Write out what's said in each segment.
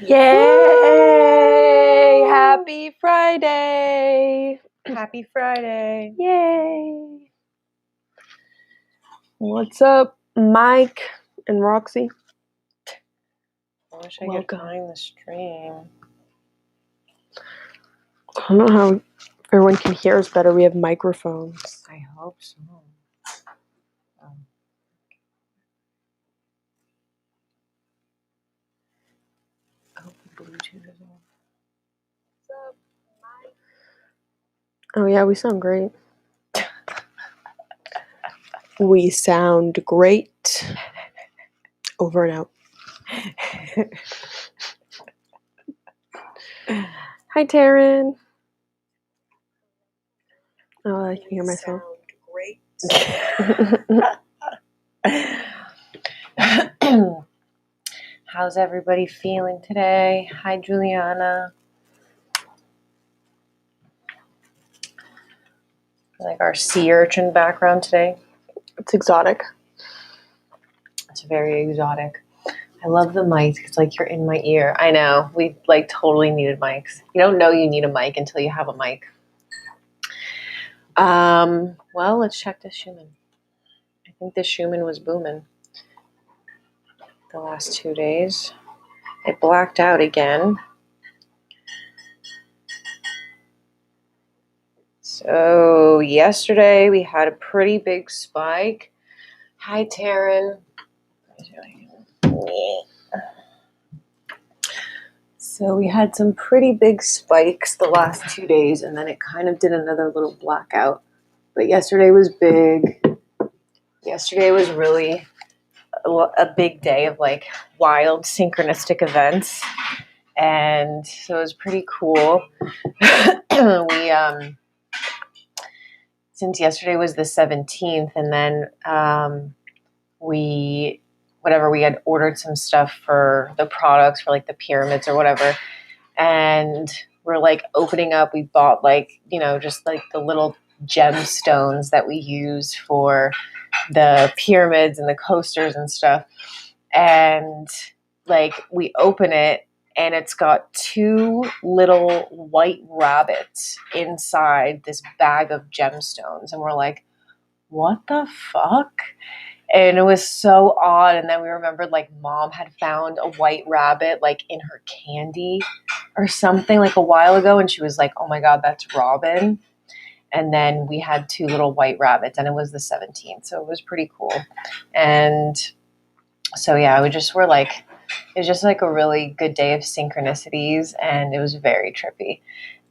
Yay! Happy Friday! Happy Friday. Yay! What's up, Mike and Roxy? I wish I could find the stream. I don't know how everyone can hear us better. We have microphones. I hope so. I hope the Bluetooth is on. What's up, Mike? Oh yeah, we sound great. We sound great. Over and out. Hi, Taryn. Oh, I can hear myself. How's everybody feeling today? Hi, Juliana. Like our sea urchin background today. It's exotic. It's very exotic. I love the mic. It's like you're in my ear. I know. We like totally needed mics. You don't know you need a mic until you have a mic. Well, let's check this Schumann. I think this Schumann was booming the last 2 days. It blacked out again. So yesterday we had a pretty big spike. Hi, Taryn. So we had some pretty big spikes the last 2 days, and then it kind of did another little blackout. But yesterday was big. Yesterday was really a big day of like wild synchronistic events. And so it was pretty cool. We, since yesterday was the 17th, and then we had ordered some stuff for the products for like the pyramids or whatever. And we're like opening up, we bought like, just like the little gemstones that we use for the pyramids and the coasters and stuff. And like we open it and it's got 2 little white rabbits inside this bag of gemstones. And we're like, what the fuck? And it was so odd. And then we remembered like mom had found a white rabbit like in her candy or something like a while ago. And she was like, oh my God, that's Robin. And then we had 2 little white rabbits and it was the 17th. So it was pretty cool. And so, yeah, it was just like a really good day of synchronicities and it was very trippy.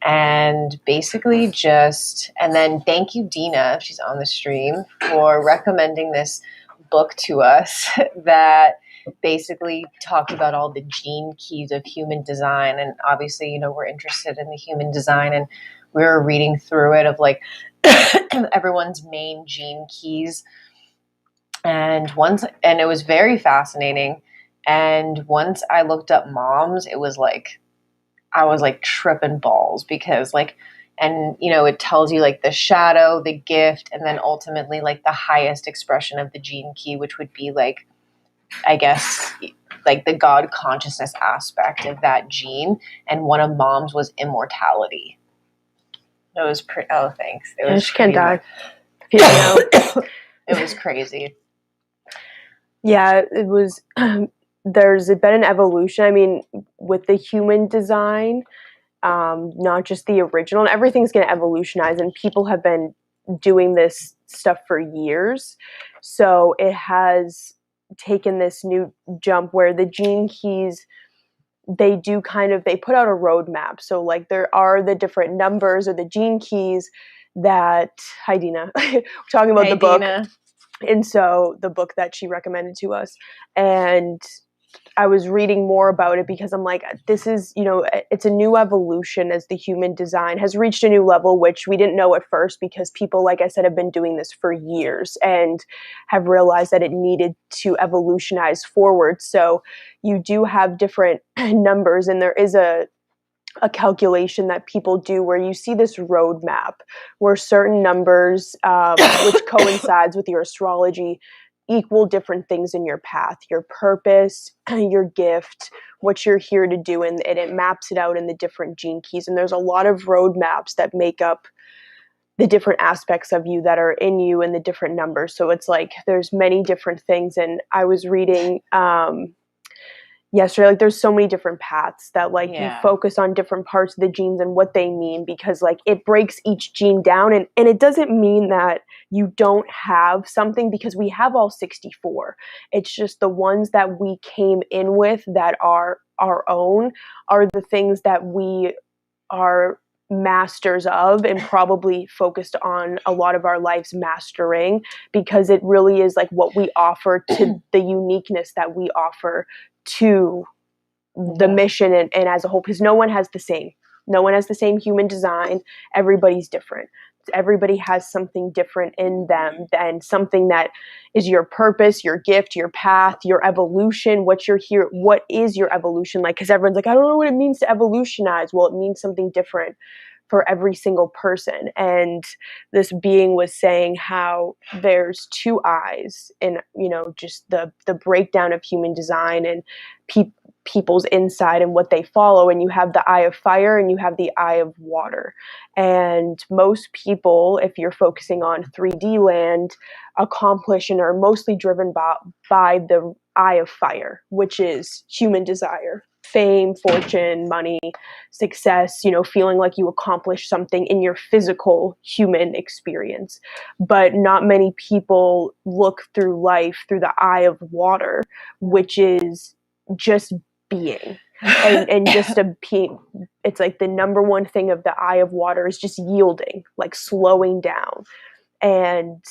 And basically and then thank you, Dina, if she's on the stream, for recommending this book to us that basically talked about all the gene keys of human design. And obviously, we're interested in the human design and we were reading through it of like everyone's main gene keys. And it was very fascinating. And once I looked up mom's, it was like, I was like tripping balls because like, and it tells you like the shadow, the gift, and then ultimately like the highest expression of the gene key, which would be like, I guess, like the God consciousness aspect of that gene. And one of mom's was immortality. It was thanks. It was she can't die. If you don't know. It was crazy. Yeah, it was. There's been an evolution. I mean, with the human design, not just the original, and everything's going to evolutionize, and people have been doing this stuff for years. So it has taken this new jump where the gene keys, they put out a roadmap. So like there are the different numbers or the gene keys that, hi Dina, we're talking about the book. Dina. And so the book that she recommended to us, and I was reading more about it because I'm like, this is, it's a new evolution as the human design has reached a new level, which we didn't know at first because people, like I said, have been doing this for years and have realized that it needed to evolutionize forward. So you do have different numbers, and there is a calculation that people do where you see this roadmap where certain numbers, which coincides with your astrology, equal different things in your path, your purpose, your gift, what you're here to do, and it maps it out in the different gene keys. And there's a lot of roadmaps that make up the different aspects of you that are in you and the different numbers. So it's like there's many different things. And I was reading yesterday, like there's so many different paths that like you focus on different parts of the genes and what they mean, because like it breaks each gene down, and it doesn't mean that you don't have something, because we have all 64. It's just the ones that we came in with that are our own are the things that we are masters of and probably focused on a lot of our lives mastering, because it really is like what we offer to the uniqueness that we offer to the mission and as a whole, because no one has the same human design. Everybody's different. Everybody has something different in them, and something that is your purpose, your gift, your path, your evolution, what you're here. What is your evolution like? Because everyone's like, I don't know what it means to evolutionize. Well, it means something different for every single person. And this being was saying how there's two eyes in, just the breakdown of human design and people's inside and what they follow. And you have the eye of fire and you have the eye of water. And most people, if you're focusing on 3D land, accomplish and are mostly driven by the eye of fire, which is human desire, fame, fortune, money, success, feeling like you accomplished something in your physical human experience. But not many people look through life through the eye of water, which is just being. And just it's like the number one thing of the eye of water is just yielding, like slowing down. And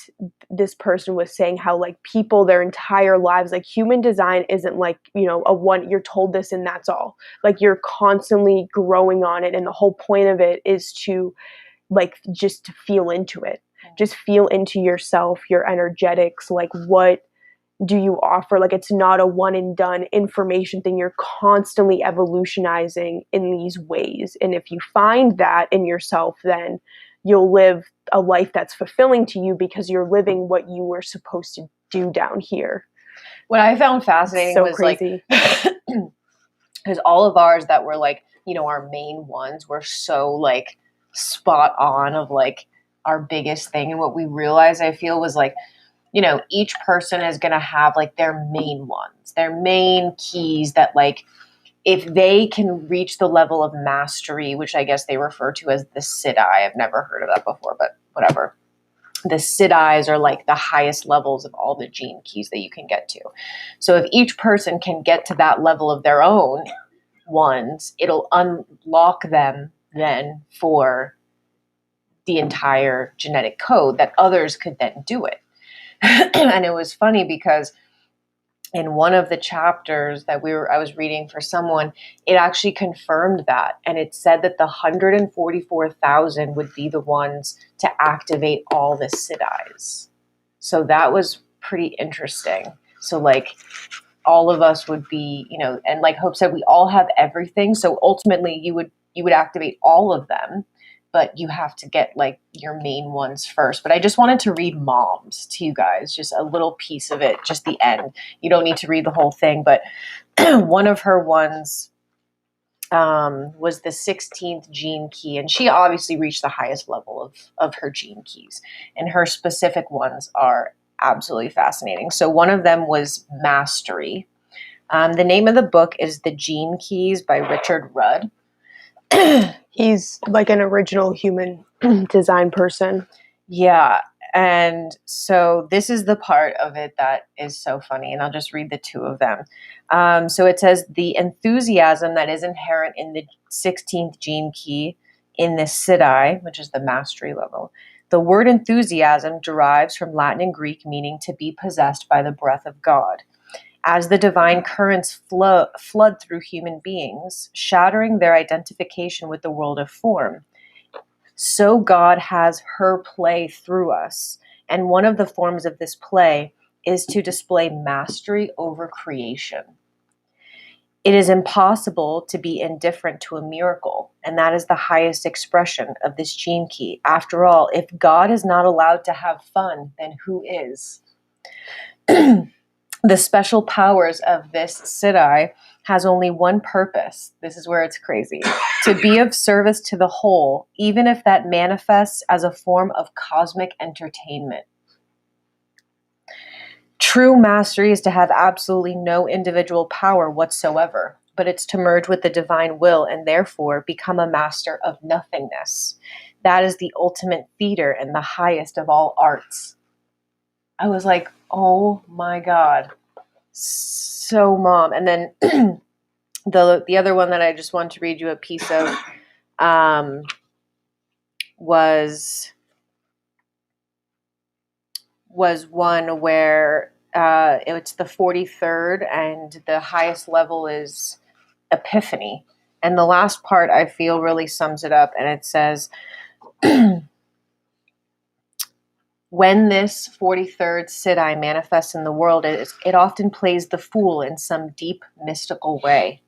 this person was saying how like people their entire lives, like human design isn't like, a one, you're told this and that's all. Like you're constantly growing on it. And the whole point of it is to like, just to feel into it, just feel into yourself, your energetics, like what do you offer? Like it's not a one and done information thing. You're constantly evolutionizing in these ways. And if you find that in yourself, then you'll live a life that's fulfilling to you, because you're living what you were supposed to do down here. What I found fascinating was crazy. Like, because all of ours that were like, our main ones were so like spot on of like our biggest thing. And what we realized, I feel, was like, each person is going to have like their main ones, their main keys that like, if they can reach the level of mastery, which I guess they refer to as the Siddhi. I've never heard of that before, but whatever. The Siddhis are like the highest levels of all the gene keys that you can get to. So if each person can get to that level of their own ones, it'll unlock them then for the entire genetic code that others could then do it. And it was funny because in one of the chapters that I was reading for someone, it actually confirmed that. And it said that the 144,000 would be the ones to activate all the Siddhis. So that was pretty interesting. So like all of us would be, and like Hope said, we all have everything. So ultimately you would activate all of them, but you have to get like your main ones first. But I just wanted to read Mom's to you guys, just a little piece of it, just the end. You don't need to read the whole thing, but one of her ones was the 16th gene key. And she obviously reached the highest level of her gene keys. And her specific ones are absolutely fascinating. So one of them was mastery. The name of the book is The Gene Keys by Richard Rudd. He's like an original human design person. Yeah. And so this is the part of it that is so funny. And I'll just read the two of them. So it says, the enthusiasm that is inherent in the 16th gene key in the Siddhi, which is the mastery level. The word enthusiasm derives from Latin and Greek, meaning to be possessed by the breath of God. As the divine currents flood through human beings, shattering their identification with the world of form, so God has her play through us. And one of the forms of this play is to display mastery over creation. It is impossible to be indifferent to a miracle, and that is the highest expression of this gene key. After all, if God is not allowed to have fun, then who is? The special powers of this Siddhi has only one purpose. This is where it's crazy. To be of service to the whole, even if that manifests as a form of cosmic entertainment. True mastery is to have absolutely no individual power whatsoever, but it's to merge with the divine will and therefore become a master of nothingness. That is the ultimate theater and the highest of all arts. I was like, oh my God. So mom. And then the other one that I just want to read you a piece of was one where it's the 43rd and the highest level is Epiphany. And the last part I feel really sums it up, and it says, when this 43rd Siddhi manifests in the world, it often plays the fool in some deep mystical way.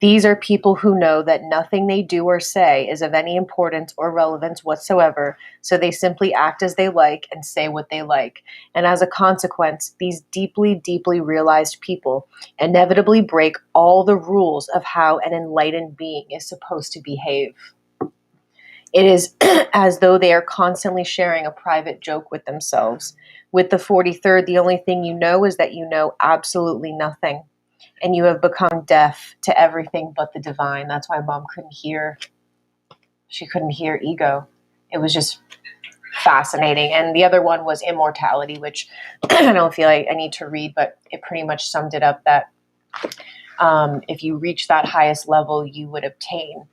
These are people who know that nothing they do or say is of any importance or relevance whatsoever, so they simply act as they like and say what they like. And as a consequence, these deeply, deeply realized people inevitably break all the rules of how an enlightened being is supposed to behave. It is as though they are constantly sharing a private joke with themselves. With the 43rd, the only thing you know is that you know absolutely nothing. And you have become deaf to everything but the divine. That's why mom couldn't hear. She couldn't hear ego. It was just fascinating. And the other one was immortality, which I don't feel like I need to read, but it pretty much summed it up that if you reach that highest level, you would obtain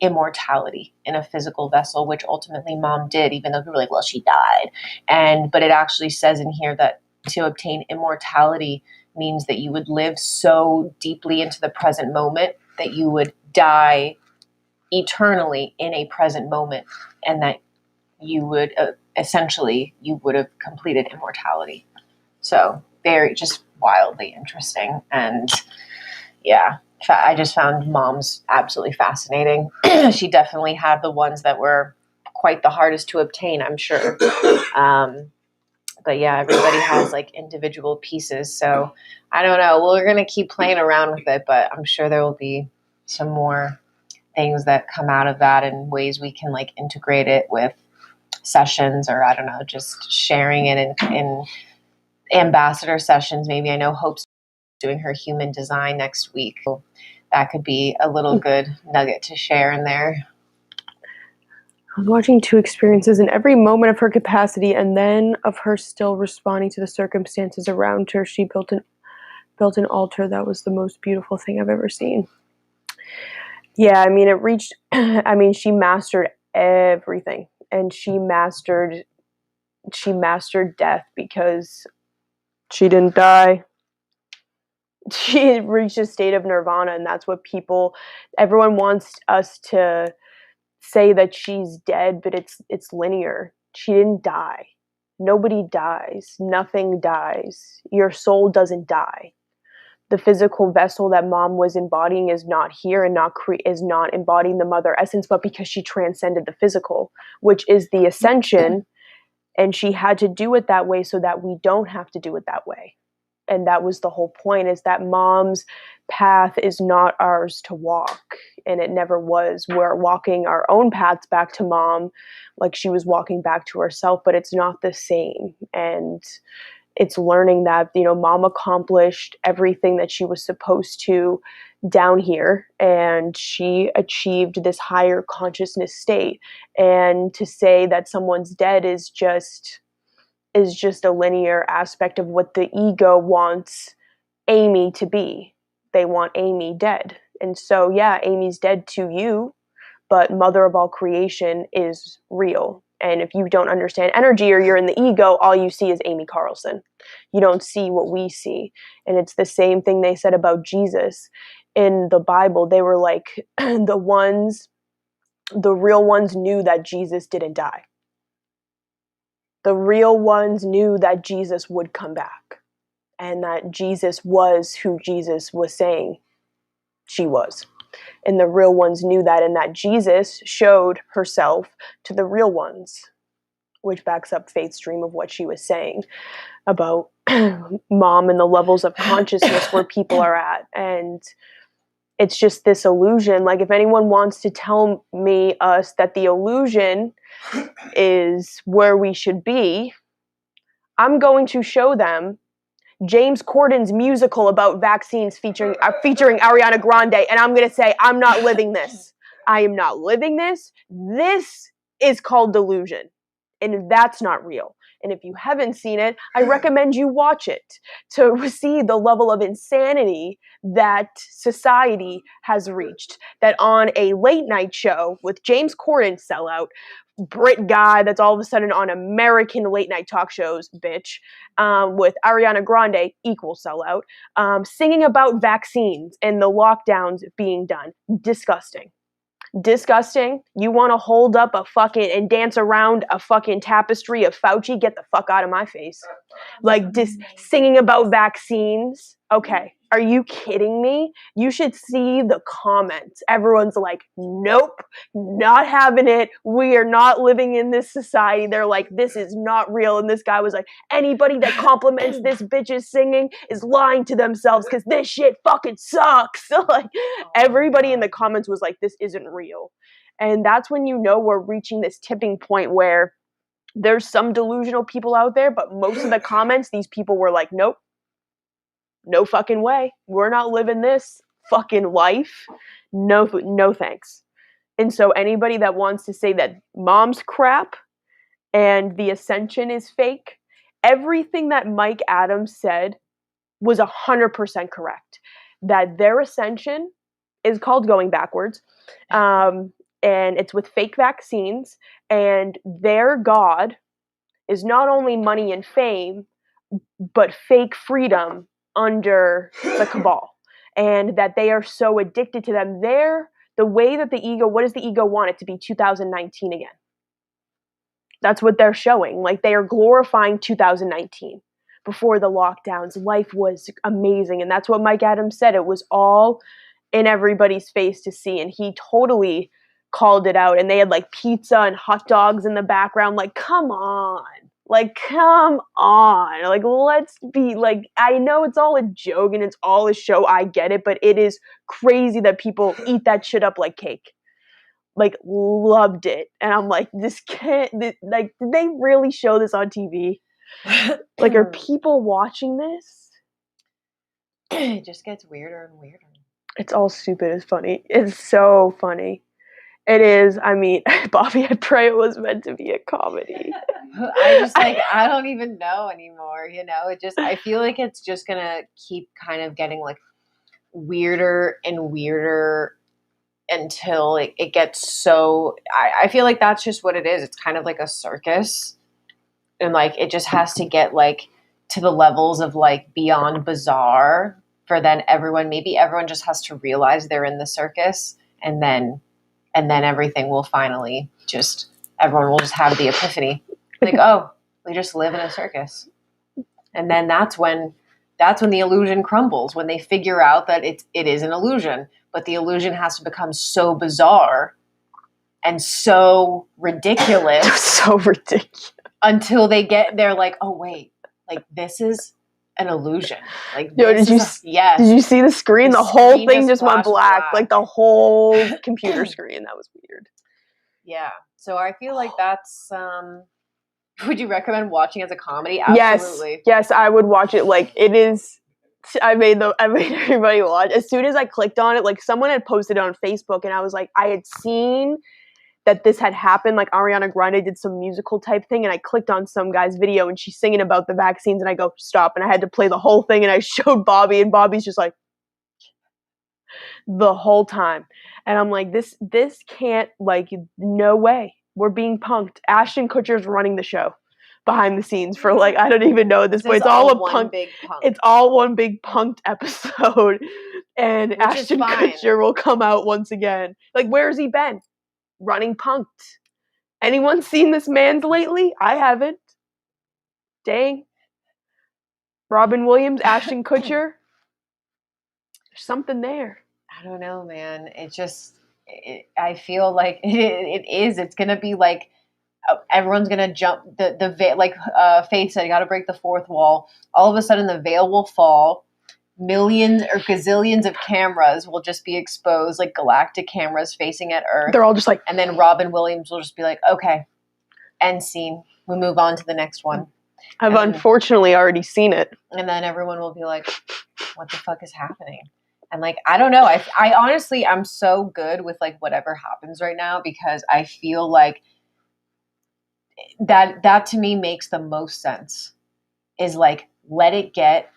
immortality in a physical vessel, which ultimately mom did, even though we were like, well, she died. But it actually says in here that to obtain immortality means that you would live so deeply into the present moment that you would die eternally in a present moment, and that you would essentially you would have completed immortality. So very just wildly interesting. And yeah, I just found mom's absolutely fascinating. She definitely had the ones that were quite the hardest to obtain, I'm sure. But yeah, everybody has like individual pieces. So I don't know. We're going to keep playing around with it, but I'm sure there will be some more things that come out of that and ways we can like integrate it with sessions, or I don't know, just sharing it in ambassador sessions. Maybe I know Hope's doing her human design next week. So that could be a little good nugget to share in there. I was watching two experiences in every moment of her capacity, and then of her still responding to the circumstances around her. She built an altar that was the most beautiful thing I've ever seen. Yeah, I mean, it reached. I mean, she mastered everything, and she mastered death because she didn't die. She reached a state of nirvana, and that's what everyone wants us to say, that she's dead, but it's linear. She didn't die. Nobody dies. Nothing dies. Your soul doesn't die. The physical vessel that mom was embodying is not here and is not embodying the mother essence, but because she transcended the physical, which is the ascension, and she had to do it that way so that we don't have to do it that way. And that was the whole point, is that mom's path is not ours to walk, and it never was. We're walking our own paths back to mom, like she was walking back to herself, but it's not the same. And it's learning that, mom accomplished everything that she was supposed to down here, and she achieved this higher consciousness state. And to say that someone's dead is just a linear aspect of what the ego wants Amy to be. They want Amy dead. And so, yeah, Amy's dead to you, but mother of all creation is real. And if you don't understand energy, or you're in the ego, all you see is Amy Carlson. You don't see what we see. And it's the same thing they said about Jesus in the Bible. They were like, the real ones knew that Jesus didn't die. The real ones knew that Jesus would come back, and that Jesus was who Jesus was saying she was. And the real ones knew that, and that Jesus showed herself to the real ones. which backs up Faith's dream of what she was saying about mom and the levels of consciousness where people are at. And it's just this illusion. Like, if anyone wants to tell us that the illusion is where we should be, I'm going to show them James Corden's musical about vaccines featuring Ariana Grande, and I'm going to say, I'm not living this. I am not living this. This is called delusion, and that's not real. And if you haven't seen it, I recommend you watch it to see the level of insanity that society has reached. That on a late night show with James Corden, sellout, Brit guy that's all of a sudden on American late night talk shows, bitch, with Ariana Grande, equal sellout, singing about vaccines and the lockdowns being done. Disgusting. Disgusting. You want to hold up a fucking and dance around a fucking tapestry of Fauci? Get the fuck out of my face. Like, singing about vaccines. Okay. Are you kidding me? You should see the comments. Everyone's like, nope, not having it. We are not living in this society. They're like, this is not real. And this guy was like, anybody that compliments this bitch's singing is lying to themselves because this shit fucking sucks. Like, everybody in the comments was like, this isn't real. And that's when you know we're reaching this tipping point where there's some delusional people out there, but most of the comments, these people were like, nope. No fucking way. We're not living this fucking life. No thanks. And so anybody that wants to say that mom's crap and the Ascension is fake, everything that Mike Adams said was 100% correct. That their Ascension is called going backwards. And it's with fake vaccines. And their God is not only money and fame, but fake freedom under the cabal, and that they are so addicted to them. They're the way that the ego, what does the ego want it to be? 2019 again. That's what they're showing. Like, they are glorifying 2019 before the lockdowns. Life was amazing. And that's what Mike Adams said. It was all in everybody's face to see. And he totally called it out. And they had like pizza and hot dogs in the background. Like, come on. Like, come on. Like, let's be like, I know it's all a joke and it's all a show. I get it. But it is crazy that people eat that shit up like cake. Like, loved it. And I'm like, did they really show this on TV? Like, are people watching this? It just gets weirder and weirder. It's all stupid. It's funny. It's so funny. It is. I mean, Bobby, I pray it was meant to be a comedy. I don't even know anymore, you know? I feel like it's just gonna keep kind of getting like weirder and weirder until it gets so, I feel like that's just what it is. It's kind of like a circus. And like, it just has to get like to the levels of like beyond bizarre for then everyone just has to realize they're in the circus, and then everything will finally everyone will just have the epiphany. Like, oh, we just live in a circus. And then that's when the illusion crumbles, when they figure out that it is an illusion, but the illusion has to become so bizarre and so ridiculous. So ridiculous. Until they're like, oh wait, like this is an illusion. Like, did you see the screen? The whole thing just went black. Like the whole computer screen. That was weird. Yeah. So I feel like that's would you recommend watching as a comedy? Absolutely. Yes, I would watch it. Like, it is. I made everybody watch. As soon as I clicked on it, like, someone had posted it on Facebook, and I was like, I had seen that this had happened. Like, Ariana Grande did some musical type thing, and I clicked on some guy's video, and she's singing about the vaccines, and I go, stop, and I had to play the whole thing, and I showed Bobby, and Bobby's just like, the whole time. And I'm like, this can't, like, no way. We're being punked. Ashton Kutcher's running the show behind the scenes for, like, I don't even know at this point. It's all one big punk. It's all one big punked episode. And which Ashton Kutcher will come out once again. Like, where's he been? Running punked. Anyone seen this man's lately? I haven't. Dang. Robin Williams, Ashton Kutcher. There's something there. I don't know, man. I feel like it is. It's going to be like everyone's gonna jump the veil. Like Faith said, you got to break the fourth wall. All of a sudden, the veil will fall. Millions or gazillions of cameras will just be exposed, like galactic cameras facing at Earth. They're all just like, and then Robin Williams will just be like, okay, end scene. We move on to the next one. I've unfortunately already seen it. And then everyone will be like, what the fuck is happening? And like, I don't know. I honestly, I'm so good with like whatever happens right now because I feel like that to me makes the most sense is like, let it get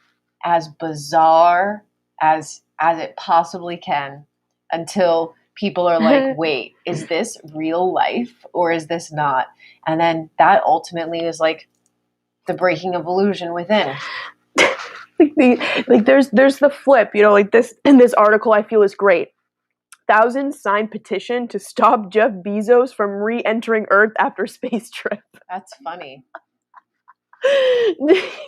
as bizarre as it possibly can until people are like, wait, is this real life or is this not? And then that ultimately is like the breaking of illusion within. There's the flip, like this in this article I feel is great. Thousands signed petition to stop Jeff Bezos from re-entering Earth after space trip. That's funny.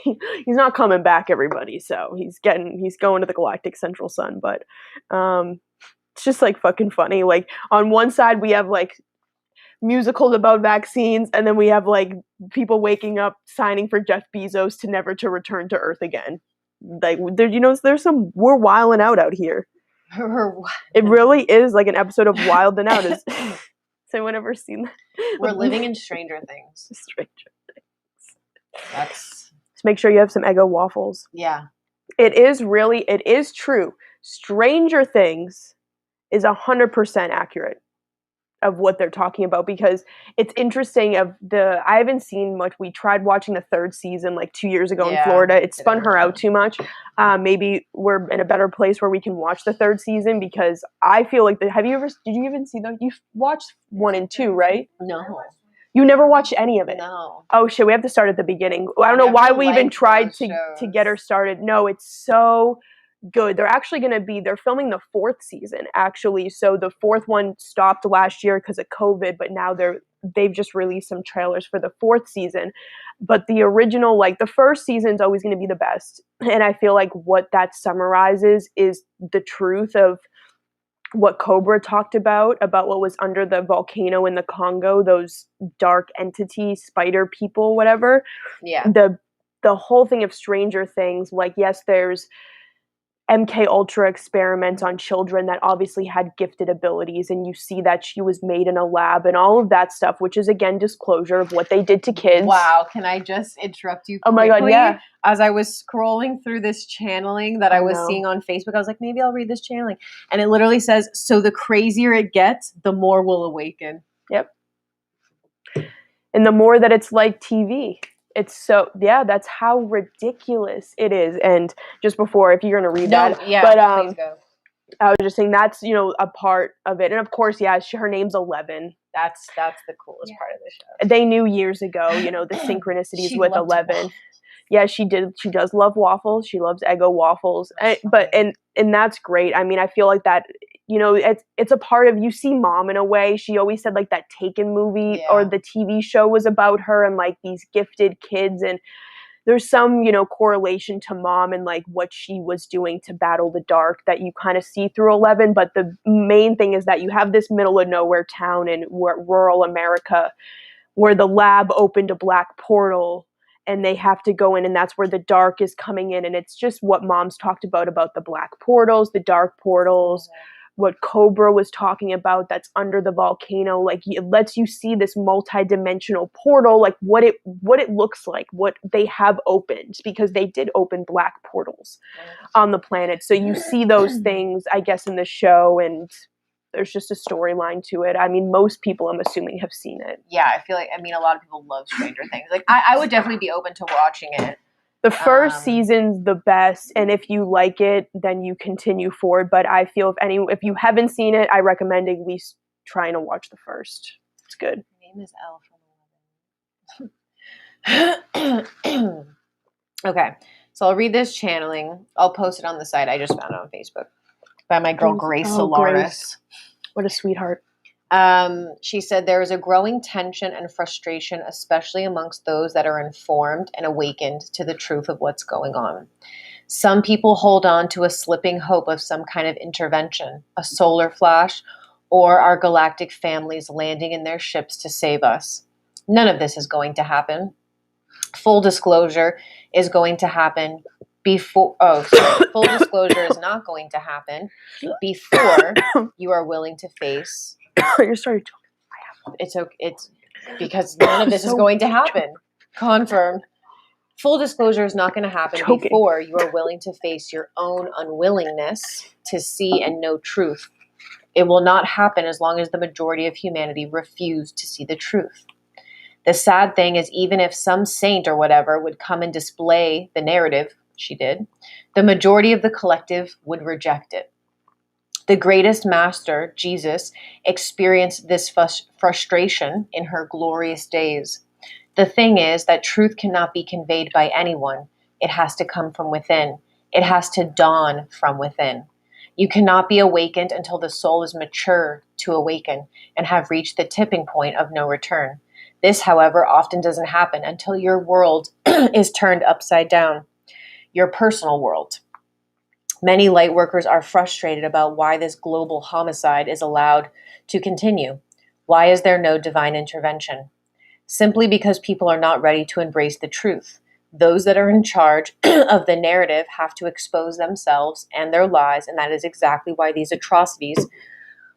He's not coming back, everybody. So he's going to the galactic central sun. But it's just like fucking funny. Like on one side we have like musicals about vaccines, and then we have like people waking up signing for Jeff Bezos to never to return to Earth again. Like there's some we're wilding out here. It really is like an episode of Wild and Out. Has anyone ever seen that? We're living in Stranger Things. Stranger Things. That's just make sure you have some Eggo waffles. Yeah. It is true. Stranger Things is 100% accurate of what they're talking about, because it's interesting I haven't seen much. We tried watching the third season like 2 years ago in Florida. It spun her out too much. Maybe we're in a better place where we can watch the third season, because I feel like did you even see them? You've watched 1 and 2, right? No. You never watched any of it? No. Oh shit, we have to start at the beginning. I don't know why we even tried to get her started. No, it's so good. They're filming the 4th season actually. So the 4th one stopped last year because of COVID, but now they've just released some trailers for the 4th season. But the original, like the first season is always going to be the best. And I feel like what that summarizes is the truth of what Cobra talked about what was under the volcano in the Congo, those dark entities, spider people, whatever. Yeah. The whole thing of Stranger Things, like, yes, there's MK Ultra experiments on children that obviously had gifted abilities, and you see that she was made in a lab and all of that stuff, which is again disclosure of what they did to kids. Wow, can I just interrupt you quickly? Oh my god, yeah. As I was scrolling through this channeling that I was seeing on Facebook, I was like, maybe I'll read this channeling. And it literally says, so the crazier it gets, the more will awaken. Yep. And the more that it's like TV. It's so, that's how ridiculous it is. And just before, if you're going to read that. Yeah, but, please go. I was just saying that's, a part of it. And of course, her name's 11. That's the coolest part of the show. They knew years ago, the synchronicities with 11. Waffles. Yeah, she did. She does love waffles. She loves Eggo waffles. And that's great. I mean, I feel like that, it's a part of, you see Mom in a way. She always said like that Taken movie or the TV show was about her and like these gifted kids. And there's some, correlation to Mom and like what she was doing to battle the dark that you kind of see through 11. But the main thing is that you have this middle of nowhere town in rural America where the lab opened a black portal and they have to go in, and that's where the dark is coming in. And it's just what Mom's talked about the black portals, the dark portals, what Cobra was talking about that's under the volcano. Like, it lets you see this multi-dimensional portal, like what it looks like, what they have opened, because they did open black portals on the planet. So you see those things, I guess, in the show, and there's just a storyline to it. I mean, most people, I'm assuming, have seen it. Yeah, I feel like, a lot of people love Stranger Things. Like, I would definitely be open to watching it. The first season's the best, and if you like it, then you continue forward. But I feel if you haven't seen it, I recommend at least trying to watch the first. It's good. My name is Elle from 11. Okay, so I'll read this channeling. I'll post it on the site. I just found it on Facebook by my girl Grace Solaris. Grace. What a sweetheart. She said there is a growing tension and frustration, especially amongst those that are informed and awakened to the truth of what's going on. Some people hold on to a slipping hope of some kind of intervention, a solar flash, or our galactic families landing in their ships to save us. None of this is going to happen. Full disclosure is going to happen before, full disclosure is not going to happen before you are willing to face. You're starting to It's okay. It's because none of this is going to happen. Confirmed. Full disclosure is not going to happen before you are willing to face your own unwillingness to see and know truth. It will not happen as long as the majority of humanity refuse to see the truth. The sad thing is, even if some saint or whatever would come and display the narrative, she did, the majority of the collective would reject it. The greatest master, Jesus, experienced this frustration in her glorious days. The thing is that truth cannot be conveyed by anyone. It has to come from within. It has to dawn from within. You cannot be awakened until the soul is mature to awaken and have reached the tipping point of no return. This, however, often doesn't happen until your world is turned upside down, your personal world. Many light workers are frustrated about why this global homicide is allowed to continue. Why is there no divine intervention? Simply because people are not ready to embrace the truth. Those that are in charge of the narrative have to expose themselves and their lies, and that is exactly why these atrocities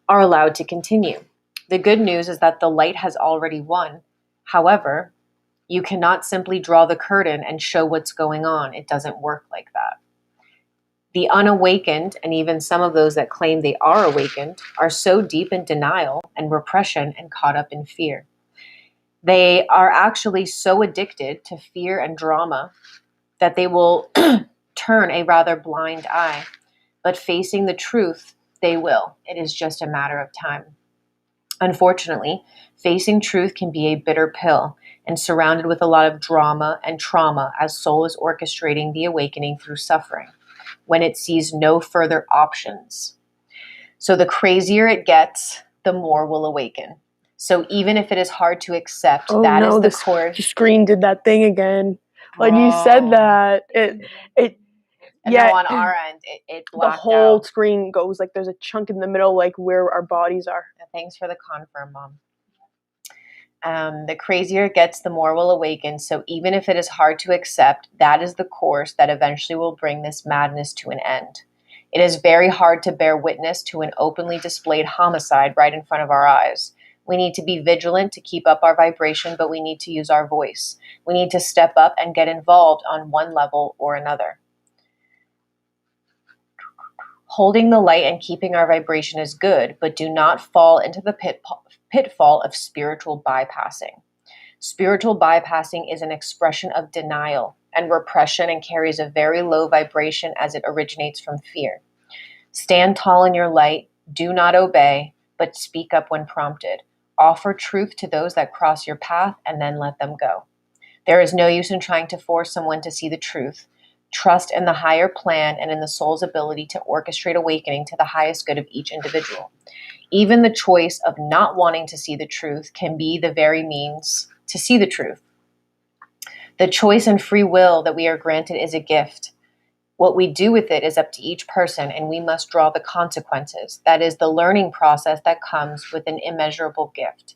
are allowed to continue. The good news is that the light has already won. However, you cannot simply draw the curtain and show what's going on. It doesn't work like that. The unawakened, and even some of those that claim they are awakened, are so deep in denial and repression and caught up in fear. They are actually so addicted to fear and drama that they will turn a rather blind eye. But facing the truth, they will. It is just a matter of time. Unfortunately, facing truth can be a bitter pill and surrounded with a lot of drama and trauma as soul is orchestrating the awakening through suffering when it sees no further options. So the crazier it gets, the more will awaken. So even if it is hard to accept, that is the course. The screen did that thing again. When you said that, it yeah, no, on our end, it blacked the whole out. Screen goes like there's a chunk in the middle, like where our bodies are. Thanks for the confirm, Mom. The crazier it gets, the more will awaken. So even if it is hard to accept, that is the course that eventually will bring this madness to an end. It is very hard to bear witness to an openly displayed homicide right in front of our eyes. We need to be vigilant to keep up our vibration, but we need to use our voice. We need to step up and get involved on one level or another. Holding the light and keeping our vibration is good, but do not fall into the pitfall of spiritual bypassing. Spiritual bypassing is an expression of denial and repression and carries a very low vibration as it originates from fear. Stand tall in your light, do not obey, but speak up when prompted. Offer truth to those that cross your path and then let them go. There is no use in trying to force someone to see the truth. Trust in the higher plan and in the soul's ability to orchestrate awakening to the highest good of each individual. Even the choice of not wanting to see the truth can be the very means to see the truth. The choice and free will that we are granted is a gift. What we do with it is up to each person, and we must draw the consequences. That is the learning process that comes with an immeasurable gift.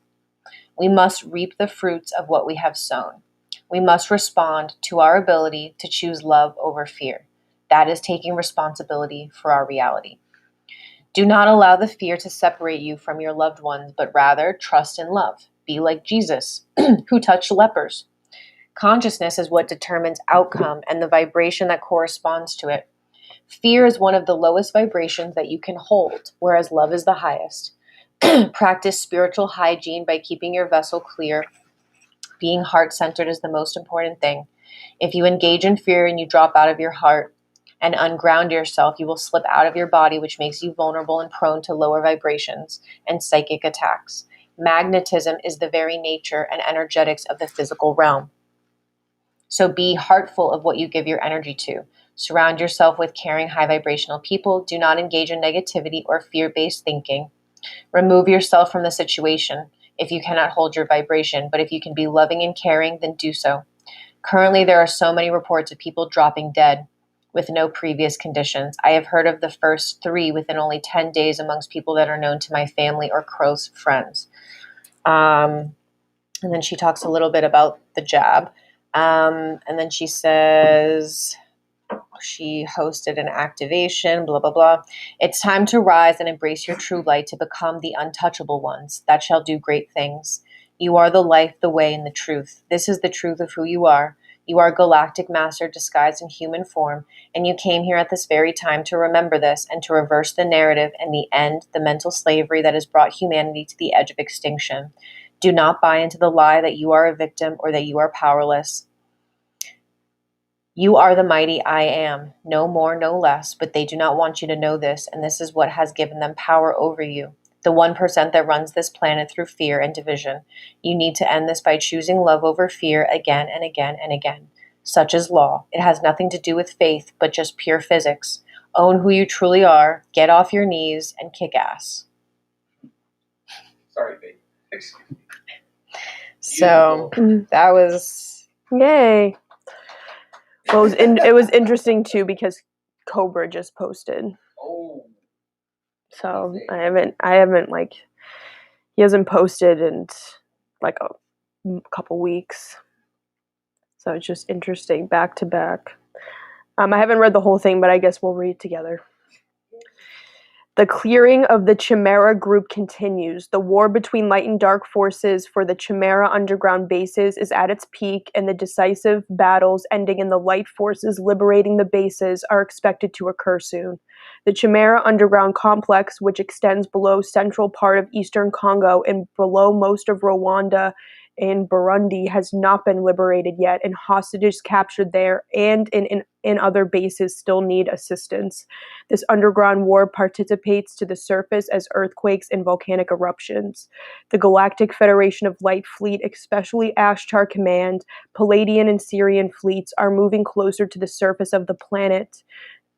We must reap the fruits of what we have sown. We must respond to our ability to choose love over fear. That is taking responsibility for our reality. Do not allow the fear to separate you from your loved ones, but rather trust in love. Be like Jesus, who touched lepers. Consciousness is what determines outcome and the vibration that corresponds to it. Fear is one of the lowest vibrations that you can hold, whereas love is the highest. Practice spiritual hygiene by keeping your vessel clear. Being heart-centered is the most important thing. If you engage in fear and you drop out of your heart and unground yourself, you will slip out of your body, which makes you vulnerable and prone to lower vibrations and psychic attacks. Magnetism is the very nature and energetics of the physical realm. So be heartful of what you give your energy to. Surround yourself with caring, high vibrational people. Do not engage in negativity or fear-based thinking. Remove yourself from the situation if you cannot hold your vibration, but if you can be loving and caring, then do so. Currently, there are so many reports of people dropping dead with no previous conditions. I have heard of the first 3 within only 10 days amongst people that are known to my family or close friends. And then she talks a little bit about the jab. And then she says she hosted an activation, blah, blah, blah. It's time to rise and embrace your true light to become the untouchable ones that shall do great things. You are the life, the way, and the truth. This is the truth of who you are. You are galactic master disguised in human form, and you came here at this very time to remember this and to reverse the narrative and the end the mental slavery that has brought humanity to the edge of extinction. Do not buy into the lie that you are a victim or that you are powerless. You are the mighty I am, no more, no less, but they do not want you to know this, and this is what has given them power over you. The 1% that runs this planet through fear and division. You need to end this by choosing love over fear again and again and again. Such is law. It has nothing to do with faith, but just pure physics. Own who you truly are, get off your knees, and kick ass. Sorry, babe. Excuse me. So, that was... Yay. Well, it was interesting too because Cobra just posted. Oh. So I haven't like, he hasn't posted in like a couple weeks. So it's just interesting back to back. I haven't read the whole thing, but I guess we'll read it together. The clearing of the Chimera group continues. The war between light and dark forces for the Chimera underground bases is at its peak, and the decisive battles ending in the light forces liberating the bases are expected to occur soon. The Chimera underground complex, which extends below central part of eastern Congo and below most of Rwanda and Burundi, has not been liberated yet, and hostages captured there and in other bases still need assistance. This underground war participates to the surface as earthquakes and volcanic eruptions. The Galactic Federation of Light Fleet, especially Ashtar Command, Palladian and Syrian fleets, are moving closer to the surface of the planet.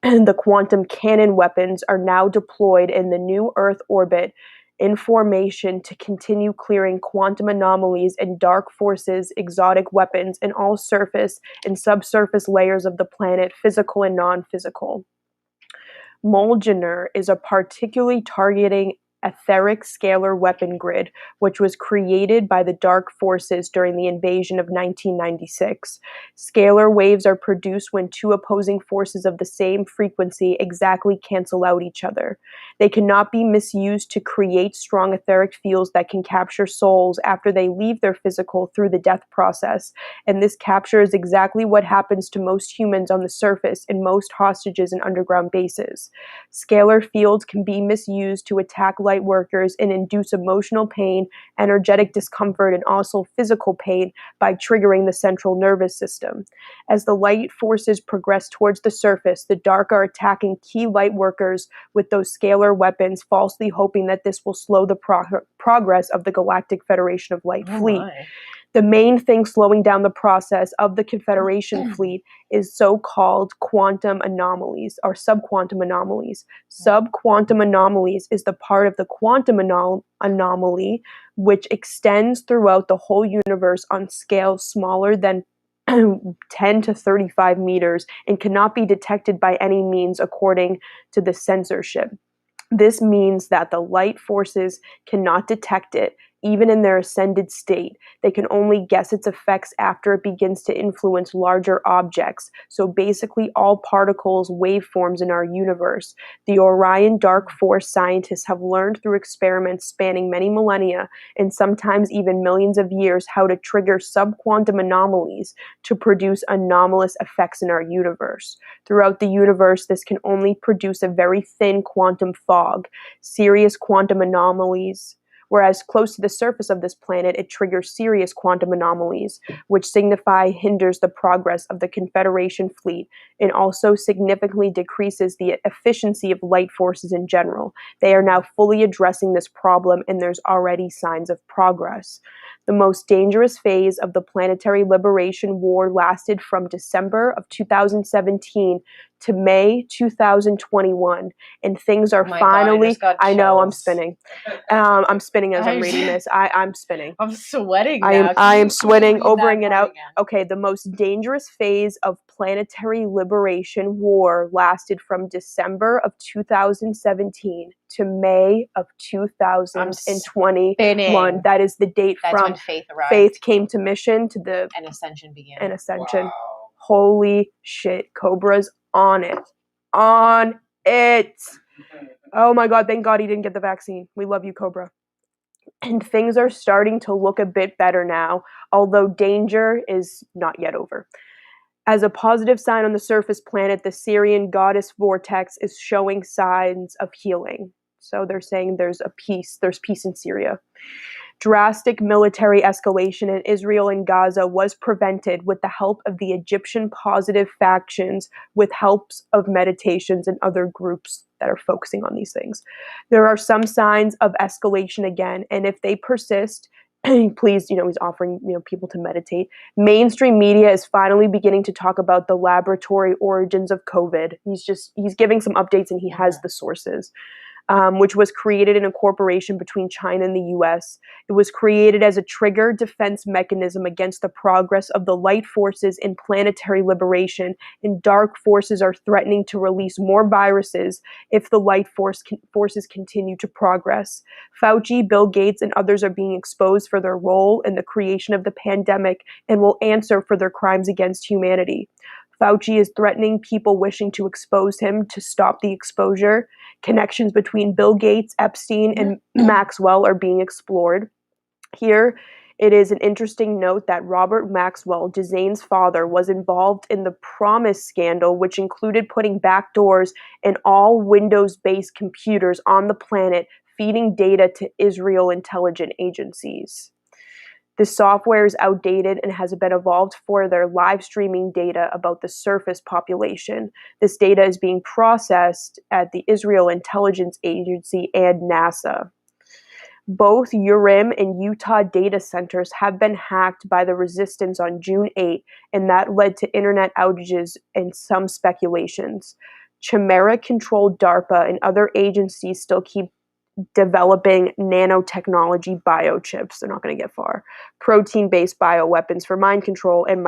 The quantum cannon weapons are now deployed in the new Earth orbit in formation to continue clearing quantum anomalies and dark forces, exotic weapons, in all surface and subsurface layers of the planet, physical and non-physical. Molgener is a particularly targeting etheric scalar weapon grid, which was created by the dark forces during the invasion of 1996. Scalar waves are produced when two opposing forces of the same frequency exactly cancel out each other. They cannot be misused to create strong etheric fields that can capture souls after they leave their physical through the death process, and this capture is exactly what happens to most humans on the surface and most hostages in underground bases. Scalar fields can be misused to attack light workers and induce emotional pain, energetic discomfort, and also physical pain by triggering the central nervous system. As the light forces progress towards the surface, the dark are attacking key light workers with those scalar weapons, falsely hoping that this will slow the progress of the Galactic Federation of Light Fleet. The main thing slowing down the process of the Confederation fleet is so-called quantum anomalies, or subquantum anomalies. Subquantum anomalies is the part of the quantum anomaly which extends throughout the whole universe on scales smaller than 10 to 35 meters and cannot be detected by any means according to the censorship. This means that the light forces cannot detect it, even in their ascended state. They can only guess its effects after it begins to influence larger objects. So basically all particles, waveforms in our universe. The Orion Dark Force scientists have learned through experiments spanning many millennia and sometimes even millions of years how to trigger subquantum anomalies to produce anomalous effects in our universe. Throughout the universe, this can only produce a very thin quantum fog, serious quantum anomalies, whereas close to the surface of this planet, it triggers serious quantum anomalies, which hinders the progress of the Confederation fleet and also significantly decreases the efficiency of light forces in general. They are now fully addressing this problem, and there's already signs of progress. The most dangerous phase of the planetary liberation war lasted from December of 2017 to May 2021, and things are my finally. God, I know I'm chills. spinning. I'm spinning as I'm reading this. I'm spinning. I'm sweating now. I am sweating, overing it out. Again? Okay, the most dangerous phase of planetary liberation war lasted from December of 2017 to May of 2021. That is the date That's from when Faith arrived. Faith came to mission to the and Ascension began. and Ascension. Wow. Holy shit, Cobra's on it. On it. Oh my God, thank God he didn't get the vaccine. We love you, Cobra. And things are starting to look a bit better now, although danger is not yet over. As a positive sign on the surface planet, the Syrian goddess vortex is showing signs of healing. So they're saying there's peace in Syria. Drastic military escalation in Israel and Gaza was prevented with the help of the Egyptian positive factions, with helps of meditations and other groups that are focusing on these things. There are some signs of escalation again, and if they persist, please, he's offering, people to meditate. Mainstream media is finally beginning to talk about the laboratory origins of COVID. He's giving some updates, and he has the sources. Which was created in a cooperation between China and the US. It was created as a trigger defense mechanism against the progress of the light forces in planetary liberation, and dark forces are threatening to release more viruses if the light forces continue to progress. Fauci, Bill Gates, and others are being exposed for their role in the creation of the pandemic and will answer for their crimes against humanity. Fauci is threatening people wishing to expose him to stop the exposure. Connections between Bill Gates, Epstein, and Maxwell are being explored. Here, it is an interesting note that Robert Maxwell, Gisane's father, was involved in the Promise scandal, which included putting backdoors in all Windows-based computers on the planet, feeding data to Israel intelligence agencies. The software is outdated and has been evolved for their live streaming data about the surface population. This data is being processed at the Israel Intelligence Agency and NASA. Both Urim and Utah data centers have been hacked by the resistance on June 8, and that led to internet outages and some speculations. Chimera-controlled DARPA and other agencies still keep developing nanotechnology biochips. They're not going to get far. Protein-based bioweapons for mind control and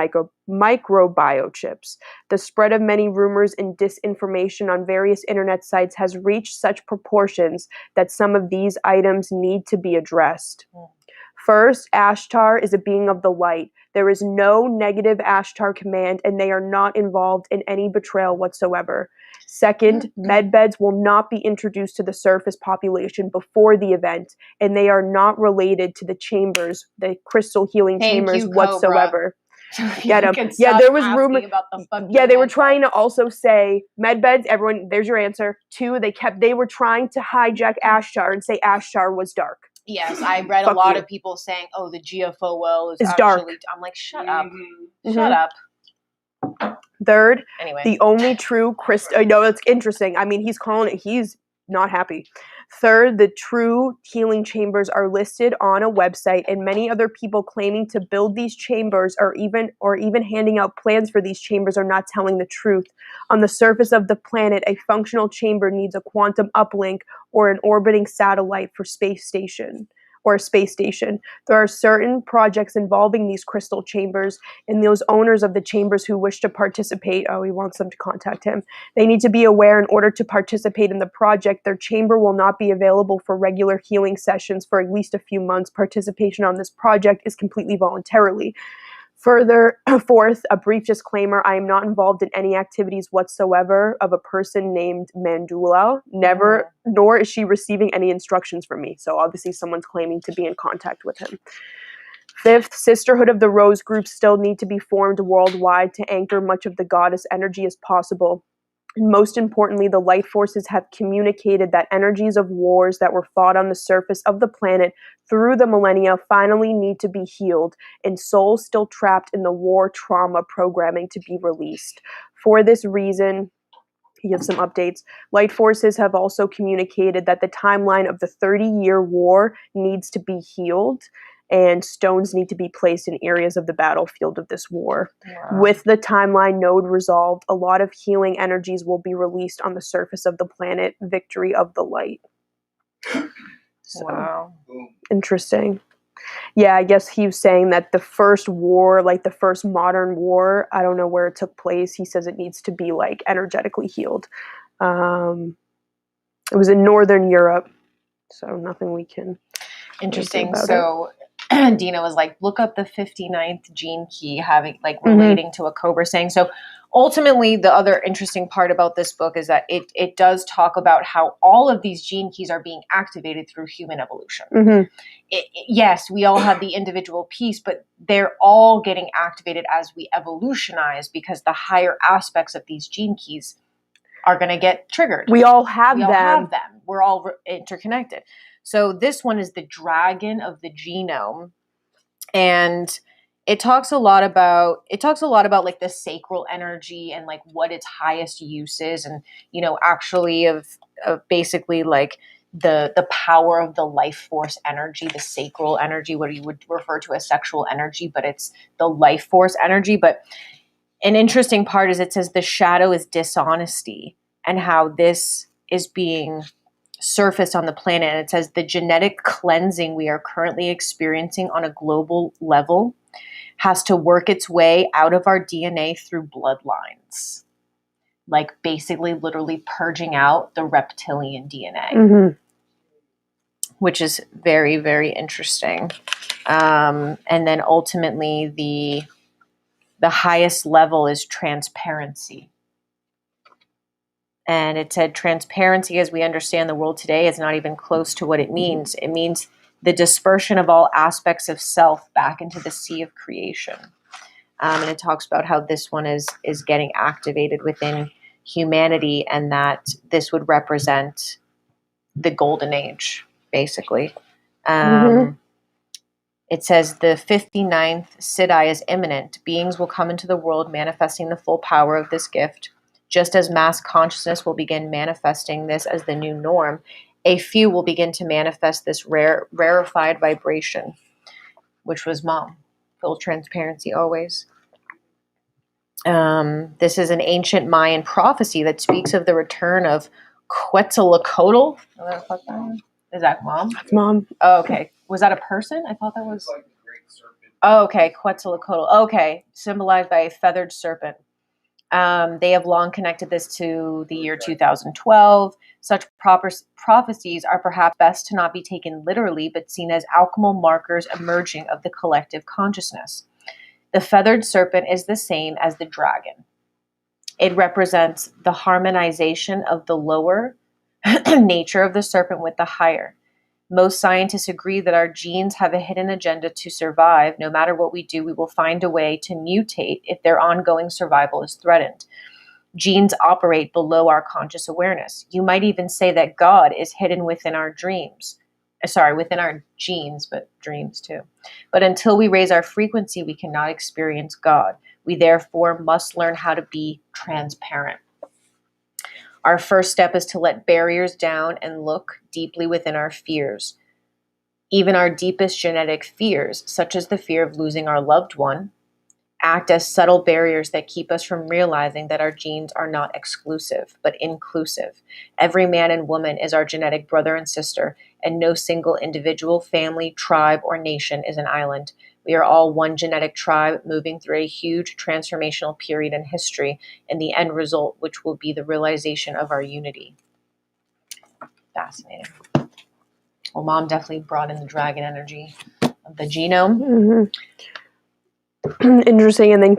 microbiochips. The spread of many rumors and disinformation on various internet sites has reached such proportions that some of these items need to be addressed. First, Ashtar is a being of the light. There is no negative Ashtar command, and they are not involved in any betrayal whatsoever. Second, medbeds will not be introduced to the surface population before the event, and they are not related to the chambers, the crystal healing chambers whatsoever. Get them. Yeah, there was rumor. Yeah, they were trying to also say medbeds. Everyone, there's your answer. Two, they were trying to hijack Ashtar and say Ashtar was dark. Yes, I read a lot of people saying, "Oh, the GFOL is actually dark." I'm like, shut up, shut up. Third, anyway, the only true crystal. I know it's interesting. I mean, he's calling it. He's not happy. Third, the true healing chambers are listed on a website, and many other people claiming to build these chambers or even handing out plans for these chambers are not telling the truth. On the surface of the planet, a functional chamber needs a quantum uplink or an orbiting satellite for space station. There are certain projects involving these crystal chambers, and those owners of the chambers who wish to participate, he wants them to contact him. They need to be aware in order to participate in the project, their chamber will not be available for regular healing sessions for at least a few months. Participation on this project is completely voluntarily. Fourth, a brief disclaimer, I am not involved in any activities whatsoever of a person named Mandula. Never, nor is she receiving any instructions from me. So obviously someone's claiming to be in contact with him. Fifth, Sisterhood of the Rose groups still need to be formed worldwide to anchor much of the goddess energy as possible. And most importantly, the light forces have communicated that energies of wars that were fought on the surface of the planet through the millennia finally need to be healed, and souls still trapped in the war trauma programming to be released. For this reason, he gives some updates. Light forces have also communicated that the timeline of the 30-year war needs to be healed. and stones need to be placed in areas of the battlefield of this war. Wow. With the timeline node resolved, a lot of healing energies will be released on the surface of the planet. Victory of the light. So, wow. Interesting. Yeah, I guess he was saying that the first war, like the first modern war, I don't know where it took place. He says it needs to be like energetically healed. It was in Northern Europe, so nothing we can. Interesting. About so Dina was like, look up the 59th gene key, having like relating to what Cobra's saying. So ultimately, the other interesting part about this book is that it does talk about how all of these gene keys are being activated through human evolution. Yes, we all have the individual piece, but they're all getting activated as we evolutionize, because the higher aspects of these gene keys are going to get triggered. We all have them. We're all interconnected. So this one is the dragon of the genome, and it talks a lot about like the sacral energy and like what its highest use is, and actually of basically like the power of the life force energy, the sacral energy, what you would refer to as sexual energy, but it's the life force energy. But an interesting part is it says the shadow is dishonesty, and how this is being surfaced on the planet. And it says the genetic cleansing we are currently experiencing on a global level has to work its way out of our DNA through bloodlines. Like basically literally purging out the reptilian DNA, which is very, very interesting. And then ultimately the highest level is transparency. And it said transparency, as we understand the world today, is not even close to what it means. It means the dispersion of all aspects of self back into the sea of creation. And it talks about how this one is getting activated within humanity, and that this would represent the golden age, basically. It says the 59th Siddhi is imminent. Beings will come into the world manifesting the full power of this gift. Just as mass consciousness will begin manifesting this as the new norm, a few will begin to manifest this rarefied vibration, which was Mom. Full transparency always. This is an ancient Mayan prophecy that speaks of the return of Quetzalcoatl. Is that Mom? That's Mom. Oh, okay. Was that a person? I thought that was... Like a great serpent. Oh, okay. Quetzalcoatl. Okay. Symbolized by a feathered serpent. They have long connected this to the year 2012. Such prophecies are perhaps best to not be taken literally, but seen as alchemical markers emerging of the collective consciousness. The feathered serpent is the same as the dragon. It represents the harmonization of the lower nature of the serpent with the higher. Most scientists agree that our genes have a hidden agenda to survive. No matter what we do, we will find a way to mutate if their ongoing survival is threatened. Genes operate below our conscious awareness. You might even say that God is hidden within our dreams. Within our genes, but dreams too. But until we raise our frequency, we cannot experience God. We therefore must learn how to be transparent. Our first step is to let barriers down and look deeply within our fears. Even our deepest genetic fears, such as the fear of losing our loved one, act as subtle barriers that keep us from realizing that our genes are not exclusive, but inclusive. Every man and woman is our genetic brother and sister, and no single individual, family, tribe, or nation is an island. We are all one genetic tribe moving through a huge transformational period in history, and the end result, which will be the realization of our unity. Fascinating. Well, Mom definitely brought in the dragon energy of the genome. Interesting. And then